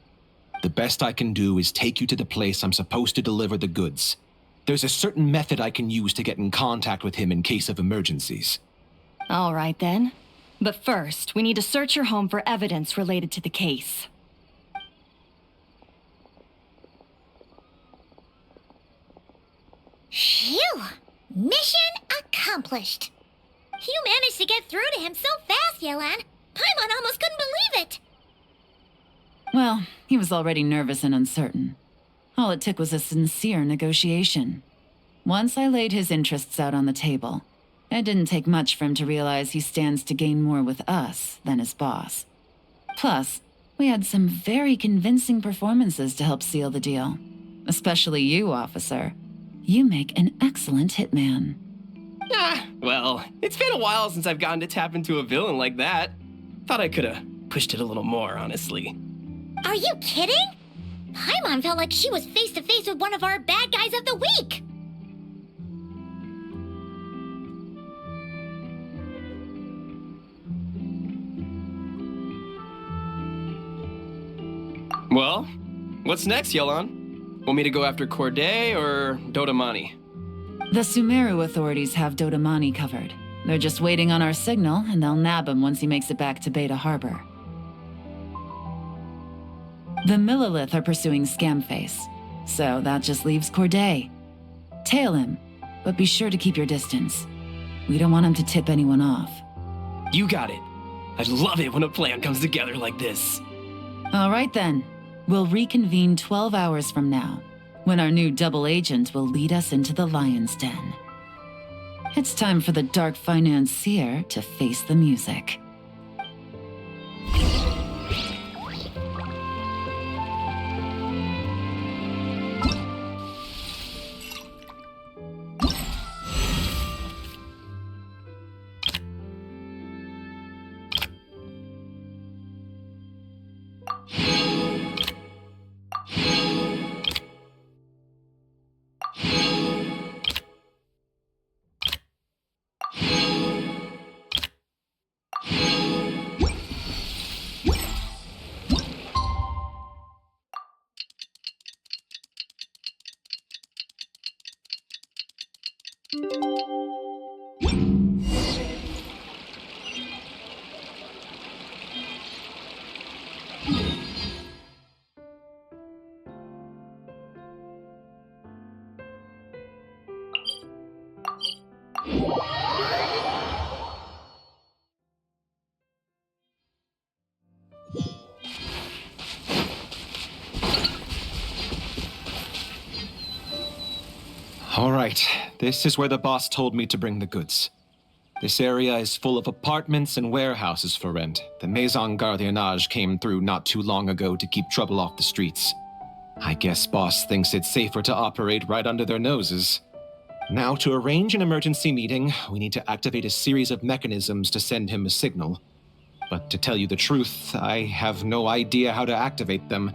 The best I can do is take you to the place I'm supposed to deliver the goods. There's a certain method I can use to get in contact with him in case of emergencies. All right then. But first, we need to search your home for evidence related to the case. Phew! Mission accomplished. You managed to get through to him so fast, Yelan. Paimon almost couldn't believe it. Well, he was already nervous and uncertain. All it took was a sincere negotiation. Once I laid his interests out on the table, it didn't take much for him to realize he stands to gain more with us than his boss. Plus, we had some very convincing performances to help seal the deal. Especially you, officer. You make an excellent hitman. Well, it's been a while since I've gotten to tap into a villain like that. Thought I could have pushed it a little more, honestly. Are you kidding? Paimon felt like she was face to face with one of our bad guys of the week. Well, what's next, Yelan? Want me to go after Corday or Dodamani? The Sumeru authorities have Dodamani covered. They're just waiting on our signal, and they'll nab him once he makes it back to Beta Harbor. The Millilith are pursuing Scamface, so that just leaves Corday. Tail him, but be sure to keep your distance. We don't want him to tip anyone off. You got it. I love it when a plan comes together like this. All right then. We'll reconvene 12 hours from now, when our new double agent will lead us into the Lion's Den. It's time for the Dark Financier to face the music. All right, this is where the boss told me to bring the goods. This area is full of apartments and warehouses for rent. The Maison Gardiennage came through not too long ago to keep trouble off the streets. I guess boss thinks it's safer to operate right under their noses. Now, to arrange an emergency meeting, we need to activate a series of mechanisms to send him a signal. But to tell you the truth, I have no idea how to activate them.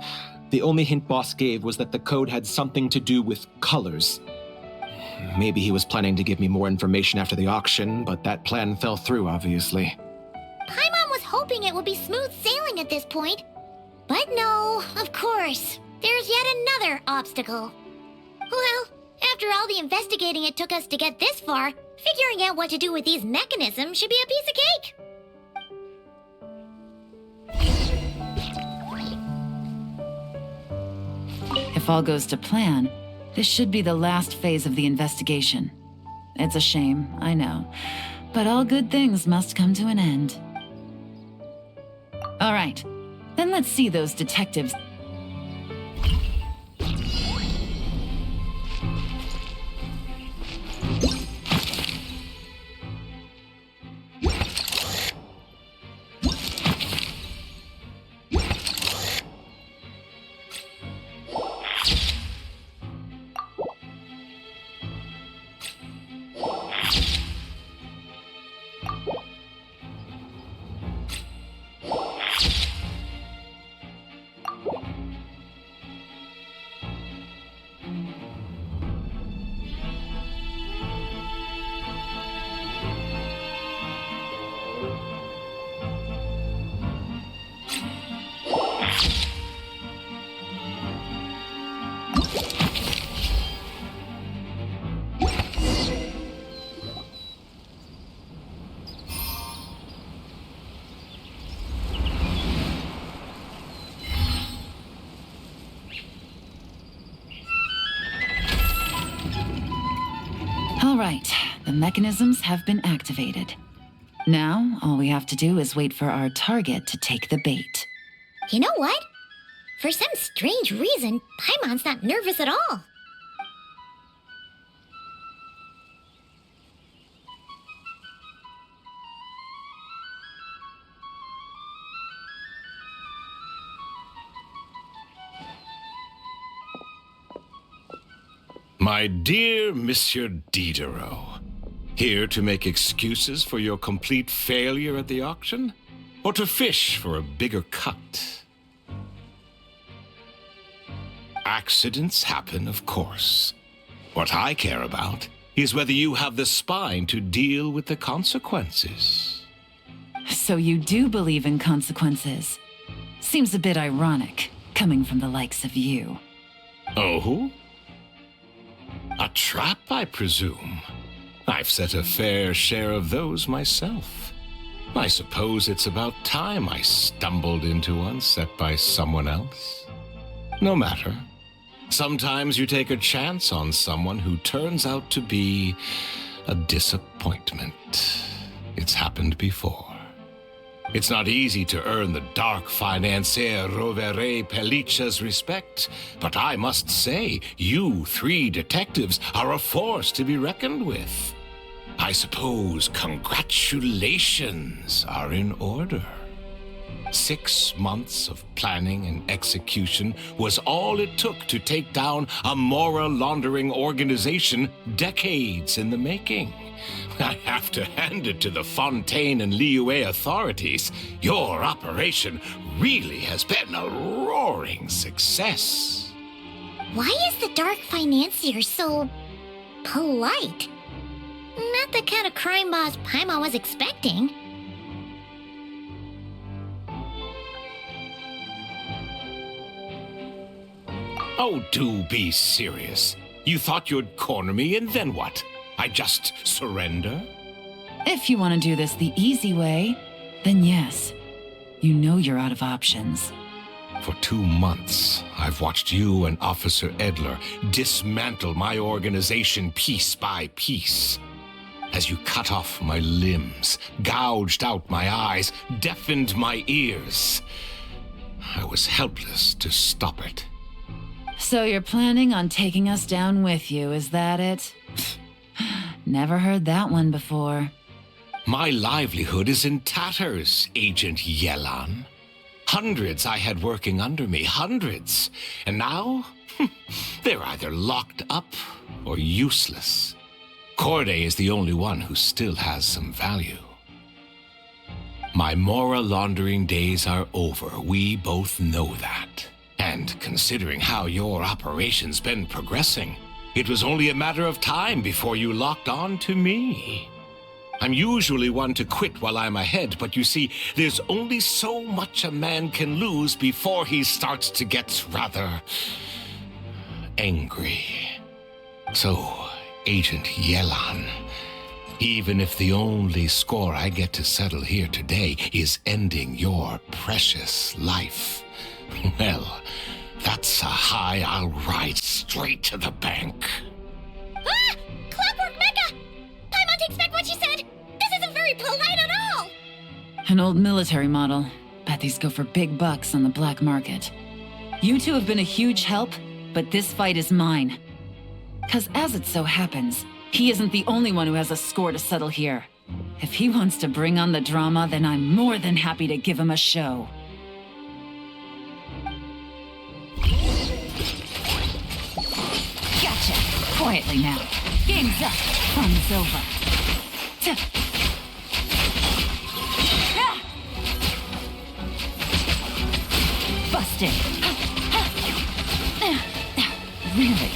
The only hint boss gave was that the code had something to do with colors. Maybe he was planning to give me more information after the auction, but that plan fell through, obviously. Paimon was hoping it would be smooth sailing at this point. But no, of course. There's yet another obstacle. Well, after all the investigating it took us to get this far, figuring out what to do with these mechanisms should be a piece of cake. If all goes to plan, this should be the last phase of the investigation. It's a shame, I know, but all good things must come to an end. All right, then let's see those detectives. All right, the mechanisms have been activated. Now, all we have to do is wait for our target to take the bait. You know what? For some strange reason, Paimon's not nervous at all. My dear Monsieur Diderot, here to make excuses for your complete failure at the auction? Or to fish for a bigger cut? Accidents happen, of course. What I care about is whether you have the spine to deal with the consequences. So you do believe in consequences. Seems a bit ironic, coming from the likes of you. Oh? A trap, I presume. I've set a fair share of those myself. I suppose it's about time I stumbled into one set by someone else. No matter. Sometimes you take a chance on someone who turns out to be a disappointment. It's happened before. It's not easy to earn the dark financier Rovere Pelliccia's respect, but I must say, you three detectives are a force to be reckoned with. I suppose congratulations are in order. 6 months of planning and execution was all it took to take down a Mora laundering organization decades in the making. I have to hand it to the Fontaine and Liyue authorities. Your operation really has been a roaring success. Why is the dark financier so polite? Not the kind of crime boss Paimon was expecting. Oh, do be serious. You thought you'd corner me, and then what? I just surrender? If you want to do this the easy way, then yes. You know you're out of options. For 2 months, I've watched you and Officer Edler dismantle my organization piece by piece. As you cut off my limbs, gouged out my eyes, deafened my ears. I was helpless to stop it. So you're planning on taking us down with you, is that it? Never heard that one before. My livelihood is in tatters, Agent Yelan. Hundreds I had working under me, hundreds. And now, they're either locked up or useless. Corday is the only one who still has some value. My Mora laundering days are over. We both know that. And considering how your operation's been progressing, it was only a matter of time before you locked on to me. I'm usually one to quit while I'm ahead, but you see, there's only so much a man can lose before he starts to get rather angry. So, Agent Yelan, even if the only score I get to settle here today is ending your precious life, well, that's a high I'll ride straight to the bank. Ah! Clockwork Mecha! Paimon takes back what she said! This isn't very polite at all! An old military model. Bet these go for big bucks on the black market. You two have been a huge help, but this fight is mine. 'Cause as it so happens, he isn't the only one who has a score to settle here. If he wants to bring on the drama, then I'm more than happy to give him a show. Gotcha! Quietly now. Game's up. Fun's over. Busted. Really?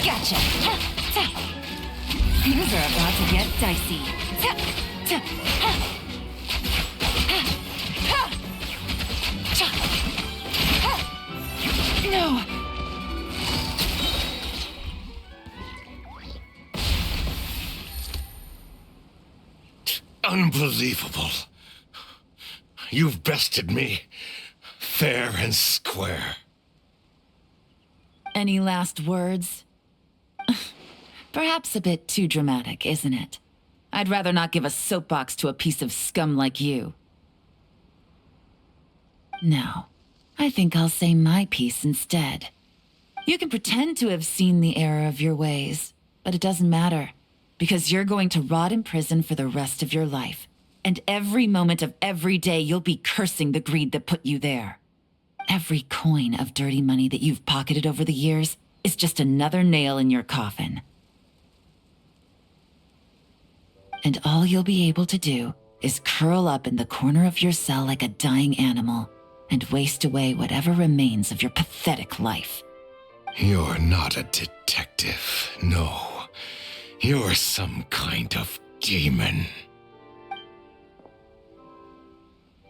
Gotcha. Things are about to get dicey. No. Unbelievable. You've bested me, fair and square. Any last words? Perhaps a bit too dramatic, isn't it? I'd rather not give a soapbox to a piece of scum like you. No, I think I'll say my piece instead. You can pretend to have seen the error of your ways, but it doesn't matter, because you're going to rot in prison for the rest of your life. And every moment of every day you'll be cursing the greed that put you there. Every coin of dirty money that you've pocketed over the years is just another nail in your coffin. And all you'll be able to do is curl up in the corner of your cell like a dying animal and waste away whatever remains of your pathetic life. You're not a detective, no. You're some kind of demon.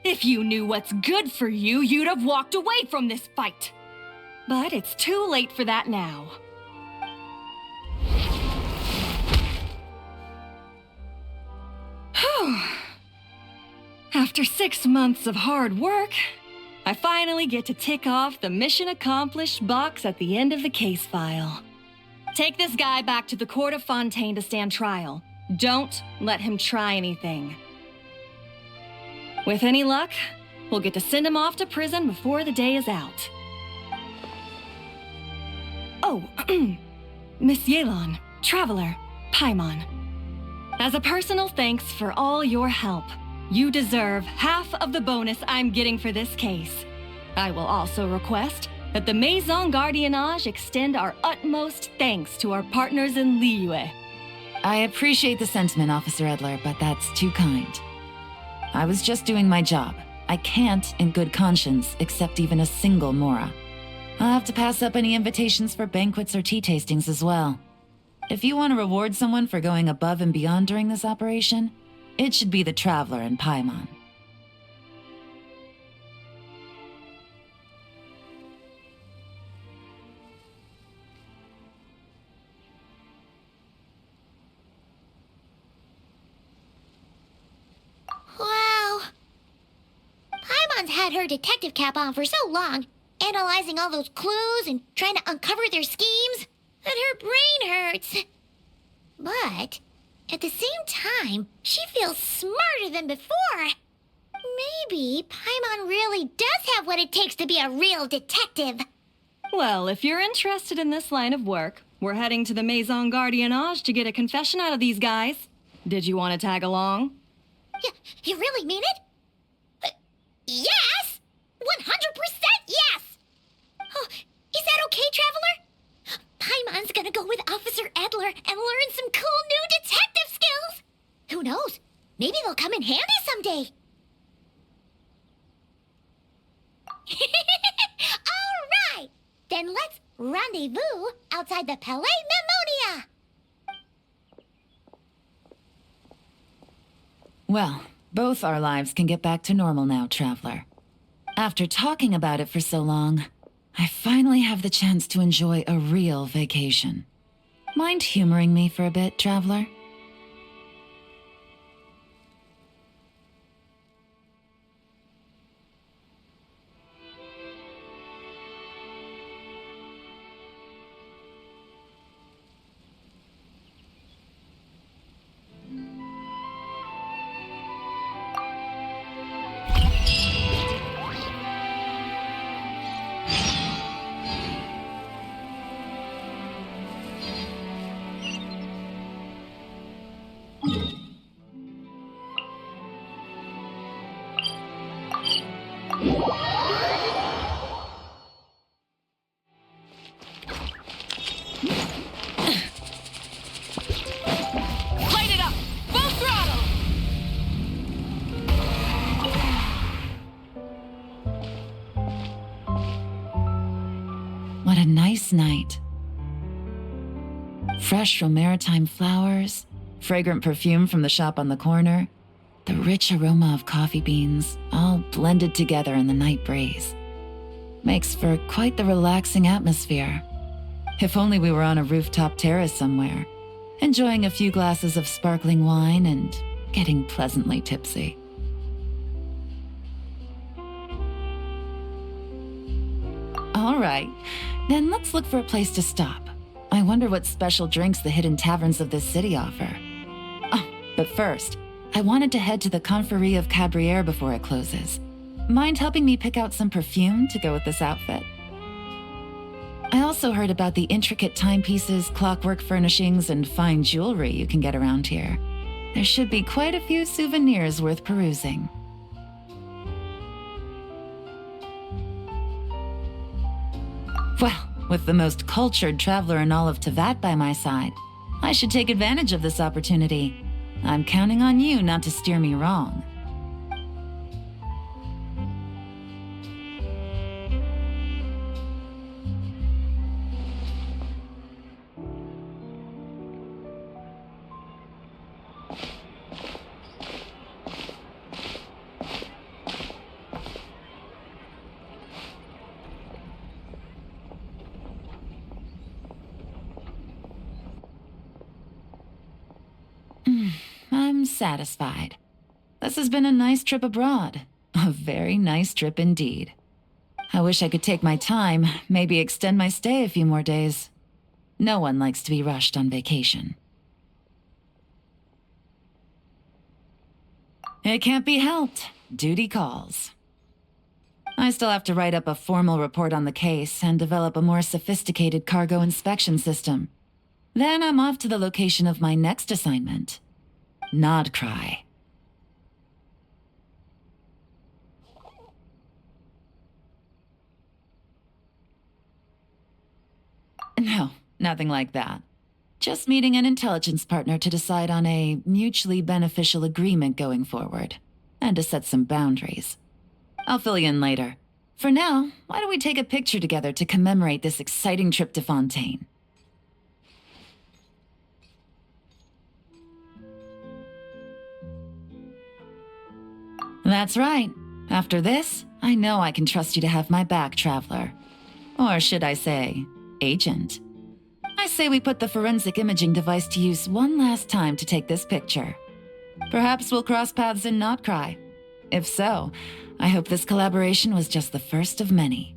If you knew what's good for you, you'd have walked away from this fight. But it's too late for that now. After 6 months of hard work, I finally get to tick off the mission accomplished box at the end of the case file. Take this guy back to the court of Fontaine to stand trial. Don't let him try anything. With any luck, we'll get to send him off to prison before the day is out. Oh, Miss Yelan, Traveler, Paimon. As a personal thanks for all your help, you deserve half of the bonus I'm getting for this case. I will also request that the Maison Gardiennage extend our utmost thanks to our partners in Liyue. I appreciate the sentiment, Officer Edler, but that's too kind. I was just doing my job. I can't, in good conscience, accept even a single Mora. I'll have to pass up any invitations for banquets or tea tastings as well. If you want to reward someone for going above and beyond during this operation, it should be the Traveler and Paimon. Wow. Paimon's had her detective cap on for so long, analyzing all those clues and trying to uncover their schemes, that her brain hurts. But at the same time, she feels smarter than before. Maybe Paimon really does have what it takes to be a real detective. Well, if you're interested in this line of work, we're heading to the Maison Gardiennage to get a confession out of these guys. Did you want to tag along? You really mean it? Yes! 100% yes! Oh, is that okay, Traveler? Paimon's gonna go with Officer Edler and learn some cool new detective skills! Who knows? Maybe they'll come in handy someday. All right! Then let's rendezvous outside the Palais Memonia! Well, both our lives can get back to normal now, Traveler. After talking about it for so long, I finally have the chance to enjoy a real vacation. Mind humoring me for a bit, Traveler? Light it up! Full throttle! What a nice night. Fresh from maritime flowers, fragrant perfume from the shop on the corner, the rich aroma of coffee beans, all blended together in the night breeze. Makes for quite the relaxing atmosphere. If only we were on a rooftop terrace somewhere, enjoying a few glasses of sparkling wine and getting pleasantly tipsy. All right. Then let's look for a place to stop. I wonder what special drinks the hidden taverns of this city offer. Oh, but first, I wanted to head to the Confrérie of Cabriere before it closes. Mind helping me pick out some perfume to go with this outfit? I also heard about the intricate timepieces, clockwork furnishings, and fine jewelry you can get around here. There should be quite a few souvenirs worth perusing. Well, with the most cultured traveler in all of Tevat by my side, I should take advantage of this opportunity. I'm counting on you not to steer me wrong. I'm satisfied. This has been a nice trip abroad. A very nice trip indeed. I wish I could take my time, maybe extend my stay a few more days. No one likes to be rushed on vacation. It can't be helped. Duty calls. I still have to write up a formal report on the case and develop a more sophisticated cargo inspection system. Then I'm off to the location of my next assignment. Nodcry. No, nothing like that. Just meeting an intelligence partner to decide on a mutually beneficial agreement going forward, and to set some boundaries. I'll fill you in later. For now, why don't we take a picture together to commemorate this exciting trip to Fontaine? That's right. After this, I know I can trust you to have my back, Traveler. Or should I say, Agent. I say we put the forensic imaging device to use one last time to take this picture. Perhaps we'll cross paths in Nodcry. If so, I hope this collaboration was just the first of many.